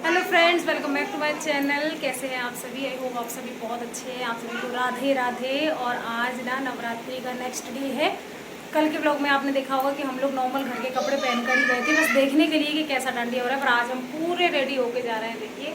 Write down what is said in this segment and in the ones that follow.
Hello friends, welcome back to my channel. कैसे हैं आप सभी? आई होप आप सभी बहुत अच्छे हैं। आप सभी को राधे राधे। और आज ना नवरात्रि का नेक्स्ट डे है। कल के ब्लॉग में आपने देखा होगा कि हम लोग नॉर्मल घर के कपड़े पहनकर ही गए थे, बस देखने के लिए कि कैसा डांडिया हो रहा है। पर आज हम पूरे रेडी होके जा रहे हैं। देखिए,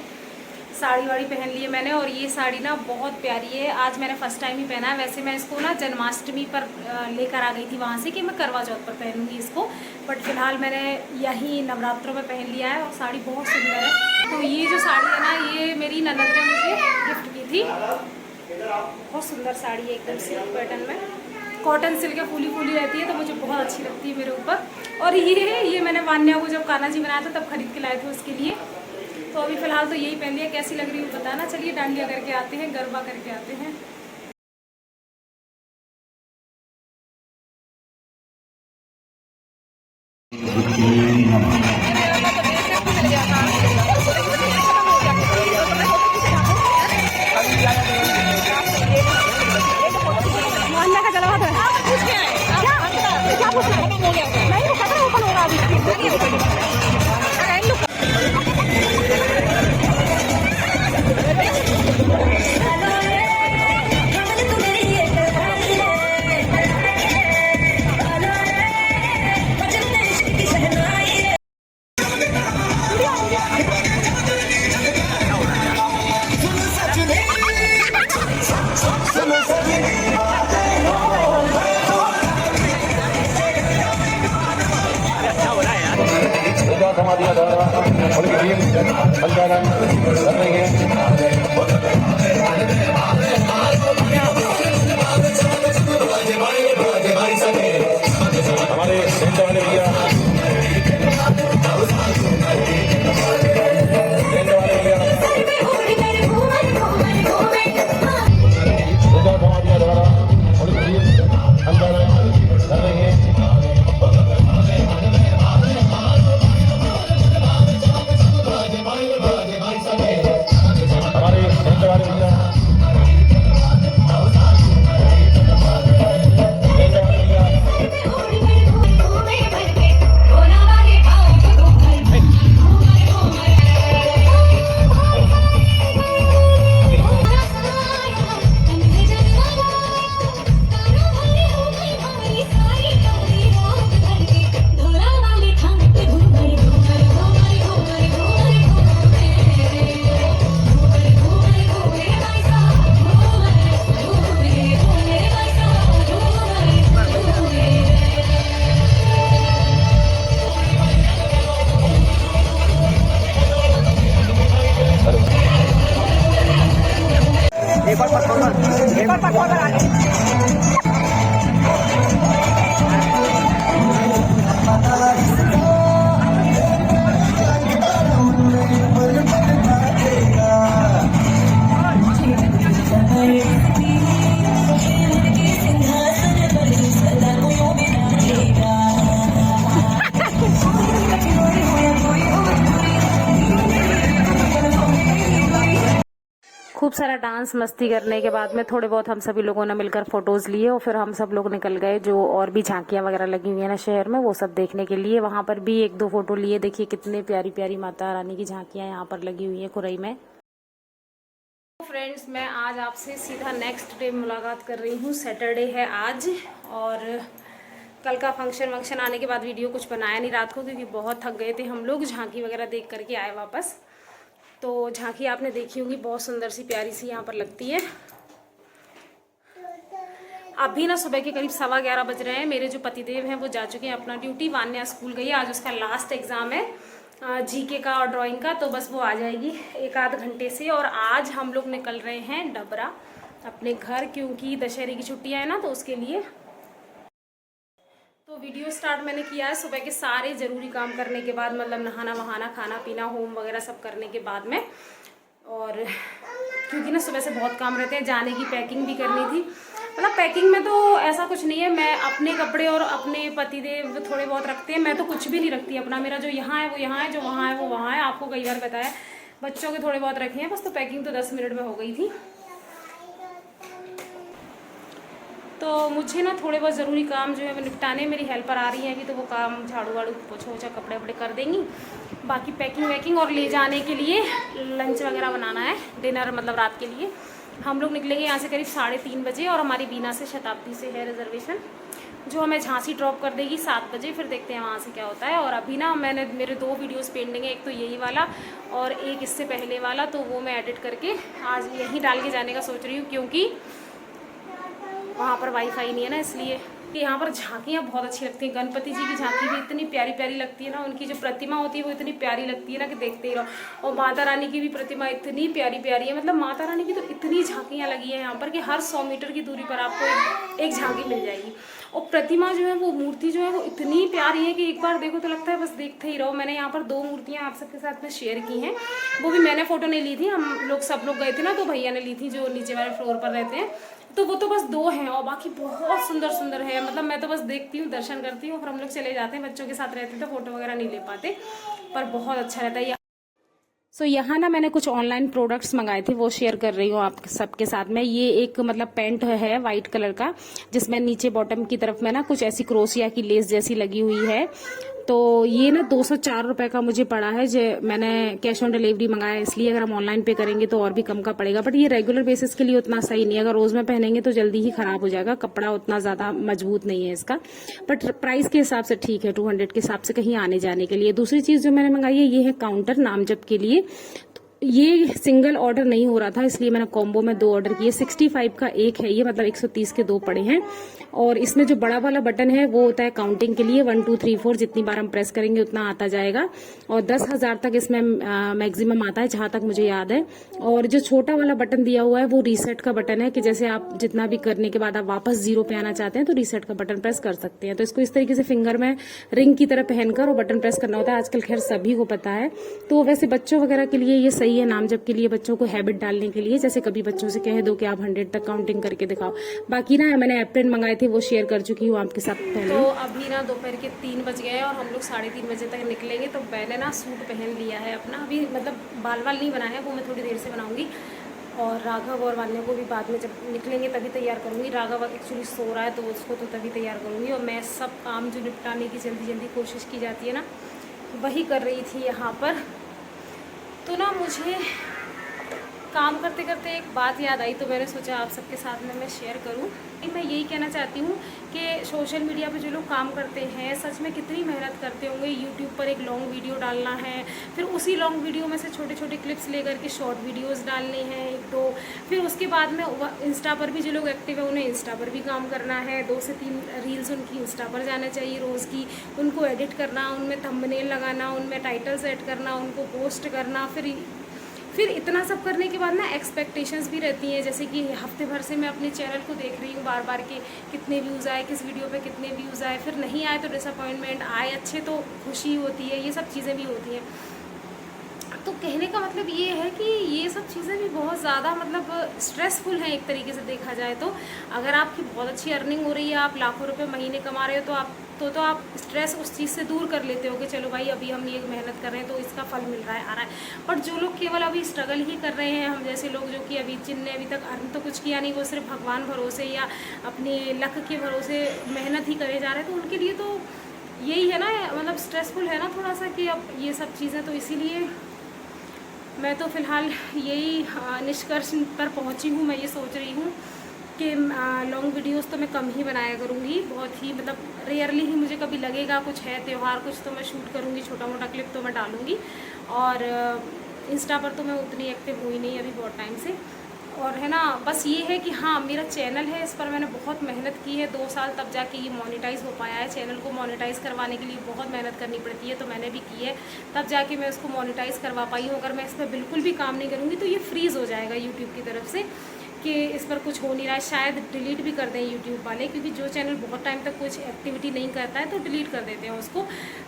साड़ी वाड़ी पहन ली है मैंने, और ये साड़ी ना बहुत प्यारी है। आज मैंने फर्स्ट टाइम ही पहना है। वैसे मैं इसको ना जन्माष्टमी पर लेकर आ गई थी वहाँ से कि मैं करवा चौथ पर पहनूंगी इसको, बट फिलहाल मैंने यही नवरात्रों में पहन लिया है। और साड़ी बहुत सुंदर है। तो ये जो साड़ी है ना, ये मेरी ननद ने मुझे गिफ्ट की थी। बहुत सुंदर साड़ी है, एकदम सिल्क पैटर्न में, कॉटन सिल्क है, फूली फूली रहती है, तो मुझे बहुत अच्छी लगती है मेरे ऊपर। और ये मैंने वान्या को जब कान्हा जी बनाया था तब खरीद के लाए थे उसके लिए। तो अभी फिलहाल तो यही पहन लिया। कैसी लग रही है बताना। चलिए डांडिया करके आते हैं, गरबा करके आते हैं। समाधियों द्वारा उनकी टीम संचालन कर रही है। हमारे सेंटर वाले भैया समाधियों द्वारा उनकी टीम संचालन कर रही है। खूब सारा डांस मस्ती करने के बाद में थोड़े बहुत हम सभी लोगों ने मिलकर फोटोज लिए, और फिर हम सब लोग निकल गए जो और भी झांकियां वगैरह लगी हुई है ना शहर में, वो सब देखने के लिए। वहां पर भी एक दो फोटो लिए। देखिए कितने प्यारी प्यारी माता रानी की झांकियां यहाँ पर लगी हुई है खुरई में। फ्रेंड्स, मैं आज आपसे सीधा नेक्स्ट डे मुलाकात कर रही हूँ। सैटरडे है आज, और कल का फंक्शन आने के बाद वीडियो कुछ बनाया नहीं रात को, क्योंकि बहुत थक गए थे हम लोग। झांकी वगैरह देख करके आए वापस। तो झांकी आपने देखी होगी, बहुत सुंदर सी प्यारी सी यहाँ पर लगती है। अभी ना सुबह के करीब 11:15 बज रहे हैं। मेरे जो पतिदेव हैं वो जा चुके हैं अपना ड्यूटी। वान्या स्कूल गई है, आज उसका लास्ट एग्ज़ाम है जीके का और ड्राइंग का, तो बस वो आ जाएगी एक आध घंटे से। और आज हम लोग निकल रहे हैं डबरा अपने घर, क्योंकि दशहरे की छुट्टियां हैं ना, तो उसके लिए। तो वीडियो स्टार्ट मैंने किया है सुबह के सारे ज़रूरी काम करने के बाद, मतलब नहाना वहाना, खाना पीना, होम वगैरह सब करने के बाद में। और क्योंकि ना सुबह से बहुत काम रहते हैं, जाने की पैकिंग भी करनी थी। मतलब पैकिंग में तो ऐसा कुछ नहीं है, मैं अपने कपड़े और अपने पतिदेव थोड़े बहुत रखते हैं, मैं तो कुछ भी नहीं रखती अपना। मेरा जो यहाँ है वो यहाँ है, जो वहाँ है वो वहाँ है। आपको कई बार बताया, बच्चों के थोड़े बहुत रखे हैं बस। तो पैकिंग तो 10 मिनट में हो गई थी। तो मुझे ना थोड़े बहुत ज़रूरी काम जो है वो निपटाने, मेरी हेल्पर आ रही हैं अभी, तो वो काम झाड़ू वाड़ू पोछा वोछा कपड़े वपड़े कर देंगी। बाकी पैकिंग वैकिंग और ले जाने के लिए लंच वगैरह बनाना है, डिनर मतलब रात के लिए। हम लोग निकलेंगे यहाँ से करीब 3:30 बजे, और हमारी बीना से शताब्दी से है रिजर्वेशन, जो हमें झांसी ड्रॉप कर देगी 7 बजे। फिर देखते हैं वहाँ से क्या होता है। और अभी ना मैंने मेरे 2 वीडियोस पेंडिंग है, एक तो यही वाला और एक इससे पहले वाला, तो वो मैं एडिट करके आज यहीं डाल के जाने का सोच रही हूँ, क्योंकि वहाँ पर वाईफाई नहीं है ना, इसलिए कि यहाँ पर झांकियाँ बहुत अच्छी लगती हैं। गणपति जी की झांकी भी इतनी प्यारी प्यारी लगती है ना, उनकी जो प्रतिमा होती है वो इतनी प्यारी लगती है ना कि देखते ही रहो। और माता रानी की भी प्रतिमा इतनी प्यारी प्यारी है, मतलब माता रानी की तो इतनी झांकियाँ लगी हैं यहाँ पर कि हर 100 मीटर की दूरी पर आपको एक झांकी मिल जाएगी। और प्रतिमा जो है वो मूर्ति जो है वो इतनी प्यारी है कि एक बार देखो तो लगता है बस देखते ही रहो। मैंने यहाँ पर 2 मूर्तियाँ आप सबके साथ में शेयर की हैं, वो भी मैंने फ़ोटो नहीं ली थी, हम लोग सब लोग गए थे ना, तो भैया ने ली थी जो नीचे वाले फ्लोर पर रहते हैं। तो वो तो बस 2 हैं और बाकी बहुत सुंदर सुंदर है। मतलब मैं तो बस देखती हूँ, दर्शन करती हूँ, फिर हम लोग चले जाते हैं। बच्चों के साथ रहते तो फोटो वगैरह नहीं ले पाते, पर बहुत अच्छा रहता है। सो यहाँ ना मैंने कुछ ऑनलाइन प्रोडक्ट्स मंगाए थे, वो शेयर कर रही हूँ आप सबके साथ में। ये एक मतलब पैंट है वाइट कलर का, जिसमें नीचे बॉटम की तरफ में ना कुछ ऐसी क्रोशिया की लेस जैसी लगी हुई है। तो ये ना 204 रुपए का मुझे पड़ा है। जो मैंने कैश ऑन डिलीवरी मंगाया, इसलिए अगर हम ऑनलाइन पे करेंगे तो और भी कम का पड़ेगा। बट ये रेगुलर बेसिस के लिए उतना सही नहीं है, अगर रोज में पहनेंगे तो जल्दी ही खराब हो जाएगा, कपड़ा उतना ज्यादा मजबूत नहीं है इसका। बट प्राइस के हिसाब से ठीक है, 200 के हिसाब से कहीं आने जाने के लिए। दूसरी चीज जो मैंने मंगाई है ये है काउंटर नामजप के लिए। ये सिंगल ऑर्डर नहीं हो रहा था, इसलिए मैंने कॉम्बो में 2 ऑर्डर किए। 65 का एक है ये, मतलब 130 के 2 पड़े हैं। और इसमें जो बड़ा वाला बटन है वो होता है काउंटिंग के लिए, 1 2 3 4, जितनी बार हम प्रेस करेंगे उतना आता जाएगा। और 10,000 तक इसमें मैक्सिमम आता है, जहां तक मुझे याद है। और जो छोटा वाला बटन दिया हुआ है वो रीसेट का बटन है, कि जैसे आप जितना भी करने के बाद आप वापस 0 पे आना चाहते हैं तो रीसेट का बटन प्रेस कर सकते हैं। तो इसको इस तरीके से फिंगर में रिंग की तरह पहनकर और बटन प्रेस करना होता है। आजकल खैर सभी को पता है। तो वैसे बच्चों वगैरह के लिए ये सही है, नामजप के लिए, बच्चों को हैबिट डालने के लिए। जैसे कभी बच्चों से कह दो कि आप 100 तक काउंटिंग करके दिखाओ। बाकी ना मैंने एप्रिन मंगाए थे, वो शेयर कर चुकी हूँ आपके साथ पहले। तो अभी ना दोपहर के 3 बज गए और हम लोग 3:30 बजे तक निकलेंगे। तो मैंने ना सूट पहन लिया है अपना, अभी मतलब बाल नहीं बनाया है, वो मैं थोड़ी देर से बनाऊंगी। और राघव और वान्या को भी बाद में जब निकलेंगे तभी तैयार करूंगी। राघव एक्चुअली सो रहा है तो उसको तो तभी तैयार करूंगी। और मैं सब काम जो निपटाने की जल्दी जल्दी कोशिश की जाती है ना, वही कर रही थी यहाँ पर। तो ना मुझे काम करते करते एक बात याद आई, तो मैंने सोचा आप सबके साथ में मैं शेयर करूं। मैं यही कहना चाहती हूँ कि सोशल मीडिया पे जो लोग काम करते हैं सच में कितनी मेहनत करते होंगे। यूट्यूब पर एक लॉन्ग वीडियो डालना है, फिर उसी लॉन्ग वीडियो में से छोटे छोटे क्लिप्स लेकर के शॉर्ट वीडियोस डालने हैं 1-2, फिर उसके बाद में इंस्टा पर भी जो लोग एक्टिव है उन्हें इंस्टा पर भी काम करना है। 2 से 3 रील्स उनकी इंस्टा पर जाना चाहिए रोज़ की, उनको एडिट करना, उनमें थंबनेल लगाना, उनमें टाइटल सेट करना, उनको पोस्ट करना। फिर इतना सब करने के बाद ना एक्सपेक्टेशंस भी रहती हैं, जैसे कि हफ्ते भर से मैं अपने चैनल को देख रही हूँ बार बार के कितने व्यूज़ आए, किस वीडियो पे कितने व्यूज़ आए, फिर नहीं आए तो डिसअपॉइंटमेंट, आए अच्छे तो खुशी होती है, ये सब चीज़ें भी होती हैं। तो कहने का मतलब ये है कि ये सब चीज़ें भी बहुत ज़्यादा मतलब स्ट्रेसफुल हैं एक तरीके से देखा जाए तो। अगर आपकी बहुत अच्छी अर्निंग हो रही है, आप लाखों रुपए महीने कमा रहे हो, तो आप स्ट्रेस उस चीज़ से दूर कर लेते हो कि चलो भाई अभी हम ये मेहनत कर रहे हैं तो इसका फल मिल रहा है, आ रहा है। बट जो लोग केवल अभी स्ट्रगल ही कर रहे हैं, हम जैसे लोग जो कि जिनने अभी तक अर्न तो कुछ किया नहीं, वो सिर्फ भगवान भरोसे या अपने लक के भरोसे मेहनत ही करे जा रहे हैं, तो उनके लिए तो यही है ना, मतलब स्ट्रेसफुल है ना थोड़ा सा कि अब ये सब चीज़ें। तो इसीलिए मैं तो फ़िलहाल यही निष्कर्ष पर पहुंची हूँ। मैं ये सोच रही हूँ कि लॉन्ग वीडियोस तो मैं कम ही बनाया करूँगी, बहुत ही मतलब रेयरली ही मुझे कभी लगेगा कुछ है त्यौहार कुछ तो मैं शूट करूँगी, छोटा मोटा क्लिप तो मैं डालूँगी। और इंस्टा पर तो मैं उतनी एक्टिव हुई नहीं अभी बहुत टाइम से। और है ना, बस ये है कि हाँ मेरा चैनल है, इस पर मैंने बहुत मेहनत की है, 2 साल तब जाके ये मोनेटाइज़ हो पाया है। चैनल को मोनेटाइज़ करवाने के लिए बहुत मेहनत करनी पड़ती है, तो मैंने भी की है, तब जाके मैं उसको मोनेटाइज़ करवा पाई हूँ। अगर मैं इस पर बिल्कुल भी काम नहीं करूँगी तो ये फ्रीज़ हो जाएगा यूट्यूब की तरफ से कि इस पर कुछ हो नहीं रहा है। शायद डिलीट भी कर दें यूट्यूब वाले, क्योंकि जो चैनल बहुत टाइम तक कुछ एक्टिविटी नहीं करता है तो डिलीट कर देते हैं उसको।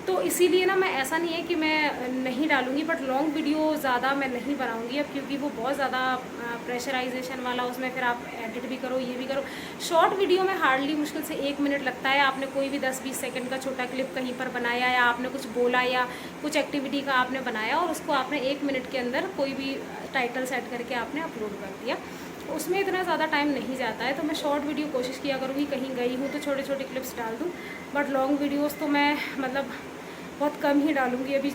तो इसीलिए ना मैं ऐसा नहीं है कि मैं नहीं डालूंगी, बट लॉन्ग वीडियो ज़्यादा मैं नहीं बनाऊंगी अब, क्योंकि वो बहुत ज़्यादा प्रेशराइजेशन वाला, उसमें फिर आप एडिट भी करो ये भी करो। शॉर्ट वीडियो में हार्डली मुश्किल से 1 मिनट लगता है। आपने कोई भी 10-20 सेकेंड का छोटा क्लिप कहीं पर बनाया, या आपने कुछ बोला या कुछ एक्टिविटी का आपने बनाया, और उसको आपने 1 मिनट के अंदर कोई भी टाइटल सेट करके आपने अपलोड कर दिया। उसमें इतना ज़्यादा टाइम नहीं जाता है, तो मैं शॉर्ट वीडियो कोशिश किया करूँगी, कहीं गई हूँ तो छोटे छोटे क्लिप्स डाल दूँ, बट लॉन्ग वीडियोस तो मैं मतलब बहुत कम ही डालूँगी। अभी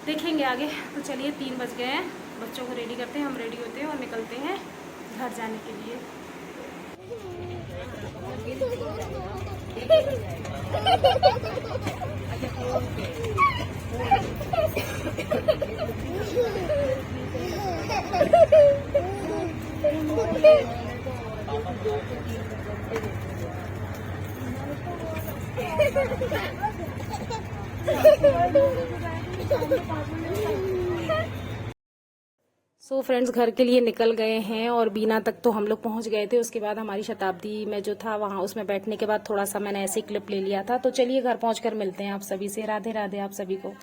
देखेंगे आगे। तो चलिए 3 बज गए हैं, बच्चों को रेडी करते हैं, हम रेडी होते हैं और निकलते हैं घर जाने के लिए। सो फ्रेंड्स, घर के लिए निकल गए हैं और बीना तक तो हम लोग पहुंच गए थे। उसके बाद हमारी शताब्दी में जो था वहां, उसमें बैठने के बाद थोड़ा सा मैंने ऐसे क्लिप ले लिया था। तो चलिए घर पहुंचकर मिलते हैं आप सभी से। राधे राधे आप सभी को।